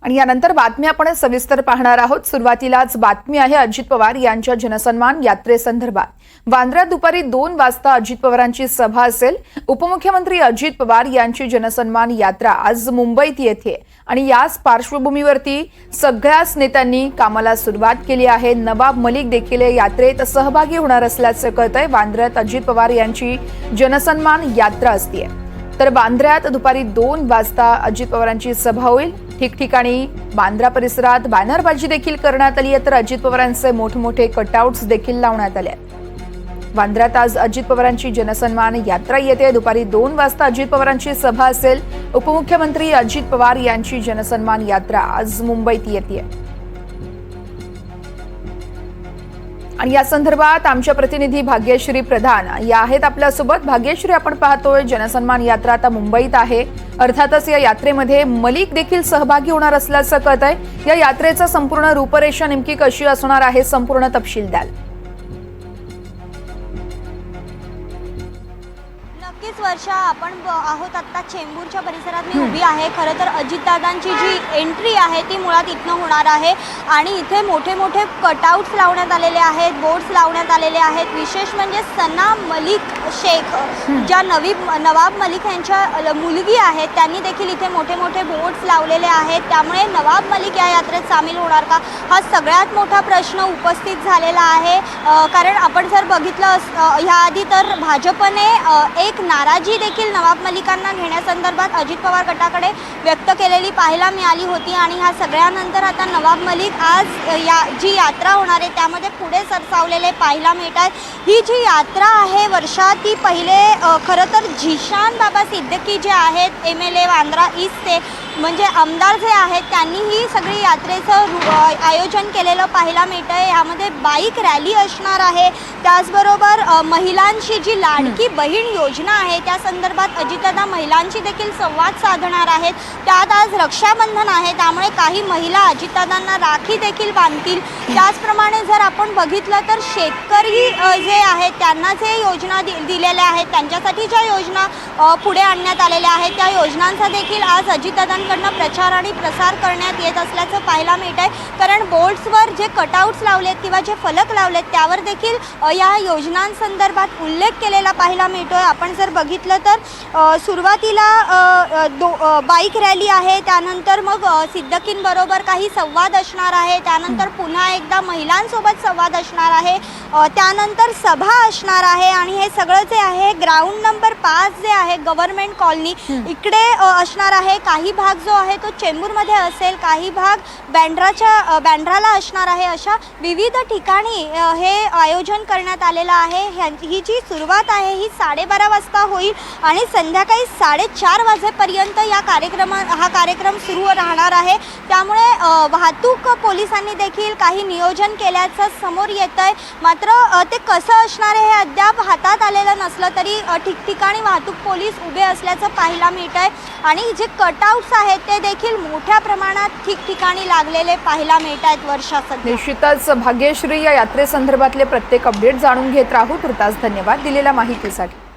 आणि यानंतर बातमी आपण सविस्तर पाहणार आहोत। सुरुवातीलाच बातमी आहे अजित पवार यांच्या जनसन्मान यात्रेसंदर्भात। वांद्र्यात दुपारी 2 वाजता अजित पवारांची सभा असेल। उपमुख्यमंत्री अजित पवार यांची जनसन्मान यात्रा आज मुंबईत येते आणि याच पार्श्वभूमीवरती सगळ्याच नेत्यांनी कामाला सुरुवात केली आहे। नवाब मलिक देखील यात्रेत सहभागी होणार असल्याचे कळतंय। वांद्र्यात अजित पवार यांची जनसन्मान यात्रा असते। तर बांद्र्यात दुपारी 2 वाजता अजित पवारांची सभा होईल। ठिकठिकाणी बांद्रा परिसरात बॅनरबाजी देखील करण्यात आली आहे, तर अजित पवारांचे मोठमोठे कटआउट्स देखील लावण्यात आले आहेत। बांद्र्यात आज अजित पवारांची जनसन्मान यात्रा येते। दुपारी 2 वाजता अजित पवारांची सभा असेल। उपमुख्यमंत्री अजित पवार यांची जनसन्मान यात्रा आज मुंबईत येते। आणि या संदर्भात आमच्या प्रतिनिधी भाग्यश्री प्रधान या आहेत आपल्यासोबत। भाग्यश्री, आपण पाहतोय जनसन्मान यात्रा आता मुंबईत आहे। अर्थातच या यात्रेमध्ये मलिक देखील सहभागी होणार असल्याचं कळतंय। या यात्रेचा संपूर्ण रूपरेषा नेमकी कशी असणार आहे, संपूर्ण तपशील द्याल? नक्कीच वर्षा, आपण आहोत आता चेंबूरच्या परिसरात मी उभी आहे। खरं तर अजितदादांची जी एंट्री आहे ती मुळात इथनं होणार आहे आणि इथे मोठे मोठे कटआउट्स लावण्यात आलेले आहेत, बोर्ड्स लावण्यात आलेले आहेत। विशेष म्हणजे सना मलिक शेख, ज्या नवाब मलिक यांच्या मुलगी आहेत, त्यांनी देखील इथे मोठे मोठे बोर्ड्स लावलेले आहेत। त्यामुळे नवाब मलिक या यात्रेत सामील होणार का, हा सगळ्यात मोठा प्रश्न उपस्थित झालेला आहे। कारण आपण जर बघितलं ह्याआधी तर भाजपने एक नाराजी देखील नवाब मलिकांना घेण्यासंदर्भात अजित पवार गटाकडे व्यक्त केलेली पाहायला मिळाली होती। आणि ह्या सगळ्यानंतर आता नवाब मलिक आज जी यात्रा होणार आहे त्यामध्ये पुढे सरसावलेले पाहायला मिळतात। ही जी यात्रा आहे वर्षा, ती पहिले खरं तर झिशान बाबा सिद्दीकी जे आहेत MLA वांद्रा ईस्टचे, म्हणजे आमदार जे आहेत, त्यांनी ही सगळी यात्रेचं आयोजन केलेलं पाहायला मिळतंय। यामध्ये बाईक रॅली असणार आहे। त्याचबरोबर महिलांची जी लाडकी बहीण योजना आहे त्या संदर्भात अजितदादा महिलांशी देखील संवाद साधणार आहेत। त्यात आज रक्षाबंधन आहे, त्यामुळे काही महिला अजितदादांना राखी देखील बांधतील। त्याचप्रमाणे जर आपण बघितलं तर शेतकरी जे आहेत त्यांना जे योजना दिलेल्या आहेत, त्यांच्यासाठी ज्या योजना पुढे आणण्यात आलेल्या आहेत, त्या योजनांचा देखील आज अजितदादांकडनं प्रचार आणि प्रसार करण्यात येत असल्याचं पाहायला मिळत आहे। कारण बोर्ड्सवर जे कटआउट्स लावलेत किंवा जे फलक लावलेत त्यावर देखील या योजनांसंदर्भात उल्लेख केलेला पाहायला मिळतोय। आपण जर बघितलं तर सुरुवातीला बाईक रॅली आहे, त्यानंतर मग सिद्दकींबरोबर काही संवाद असणार आहे, त्यानंतर पुन्हा एकदा महिलांसोबत संवाद असणार आहे, त्यानंतर सभा असणार आहे। आणि हे सगळं जे आहे ग्राउंड नंबर 5 जे आहे गव्हर्नमेंट कॉलनी इकडे असणार आहे। काही भाग जो आहे तो चेंबूरमध्ये असेल, काही भाग बँड्राला असणार आहे। अशा विविध ठिकाणी हे आयोजन करण्यात आलेलं आहे। ही जी सुरुवात आहे ही 12:30 वाजता होईल आणि संध्याकाळी 4:30 वाजेपर्यंत हा कार्यक्रम सुरू राहणार आहे। त्यामुळे वाहतूक पोलिसांनी देखील काही नियोजन केल्याचं समोर येतंय। मात्र ते कसं असणार आहे हे अद्याप हातात आलेलं नसलं तरी ठिकठिकाणी वाहतूक पोलीस उभे असल्याचं पाहायला मिळतंय। आणि जे कटआउट्स आहेत ते देखील मोठ्या प्रमाणात ठिकठिकाणी लागलेले पाहायला मिळत आहेत। वर्षा, निश्चितच भाग्यश्री, या यात्रेसंदर्भातले प्रत्येक अपडेट जाणून घेत राहू। तुर्तास धन्यवाद दिलेल्या माहितीसाठी।